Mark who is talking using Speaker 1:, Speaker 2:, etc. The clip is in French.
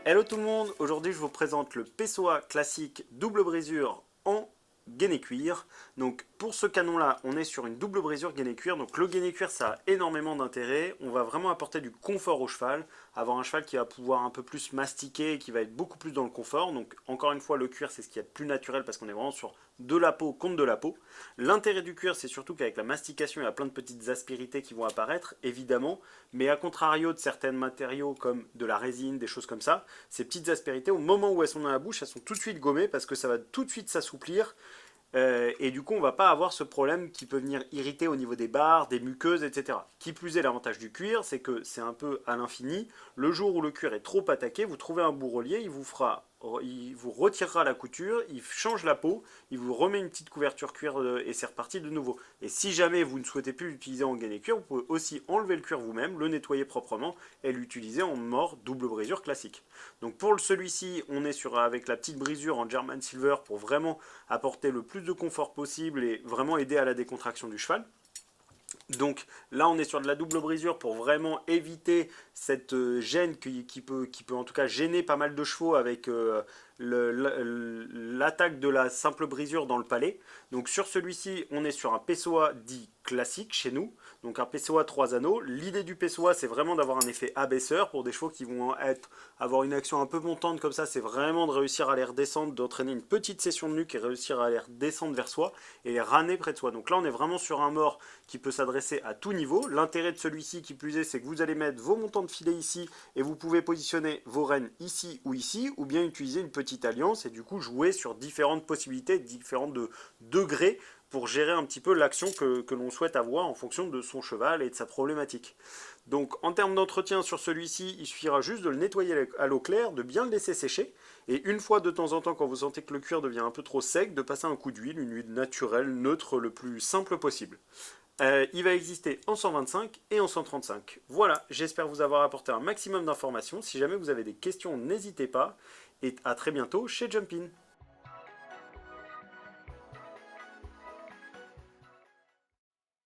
Speaker 1: Hello tout le monde, aujourd'hui je vous présente le Pessoa classique double brisure en gaine et cuir. Donc pour ce canon là, on est sur une double brisure gaine et cuir. Donc le gaine et cuir ça a énormément d'intérêt, on va vraiment apporter du confort au cheval, avoir un cheval qui va pouvoir un peu plus mastiquer, qui va être beaucoup plus dans le confort. Donc encore une fois le cuir c'est ce qui est plus naturel parce qu'on est vraiment sur de la peau contre de la peau. L'intérêt du cuir c'est surtout qu'avec la mastication il y a plein de petites aspérités qui vont apparaître évidemment, mais à contrario de certains matériaux comme de la résine, des choses comme ça, ces petites aspérités au moment où elles sont dans la bouche elles sont tout de suite gommées parce que ça va tout de suite s'assouplir. Et du coup, on ne va pas avoir ce problème qui peut venir irriter au niveau des barres, des muqueuses, etc. Qui plus est, l'avantage du cuir, c'est que c'est un peu à l'infini. Le jour où le cuir est trop attaqué, vous trouvez un bourrelier, il vous retirera la couture, il change la peau, il vous remet une petite couverture cuir et c'est reparti de nouveau. Et si jamais vous ne souhaitez plus l'utiliser en gaine et cuir, vous pouvez aussi enlever le cuir vous-même, le nettoyer proprement et l'utiliser en mort double brisure classique. Donc pour celui-ci, on est avec la petite brisure en German Silver pour vraiment apporter le plus de confort possible et vraiment aider à la décontraction du cheval. Donc là on est sur de la double brisure pour vraiment éviter cette gêne qui peut en tout cas gêner pas mal de chevaux avec l'attaque de la simple brisure dans le palais. Donc sur celui-ci on est sur un Pessoa dit classique chez nous, donc un Pessoa 3 anneaux. L'idée du Pessoa c'est vraiment d'avoir un effet abaisseur pour des chevaux qui vont avoir une action un peu montante comme ça, c'est vraiment de réussir à les redescendre, d'entraîner une petite session de nuque et réussir à les redescendre vers soi et les ramener près de soi. Donc là on est vraiment sur un mort qui peut s'adresser à tout niveau. L'intérêt de celui-ci qui plus est, c'est que vous allez mettre vos montants de filet ici et vous pouvez positionner vos rênes ici, ou bien utiliser une petite alliance et du coup jouer sur différentes possibilités, différents degrés pour gérer un petit peu l'action que l'on souhaite avoir en fonction de son cheval et de sa problématique. Donc en termes d'entretien sur celui-ci, il suffira juste de le nettoyer à l'eau claire, de bien le laisser sécher, et une fois de temps en temps, quand vous sentez que le cuir devient un peu trop sec, de passer un coup d'huile, une huile naturelle, neutre, le plus simple possible. Il va exister en 125 et en 135. Voilà, j'espère vous avoir apporté un maximum d'informations. Si jamais vous avez des questions, n'hésitez pas. Et à très bientôt chez Jumpin.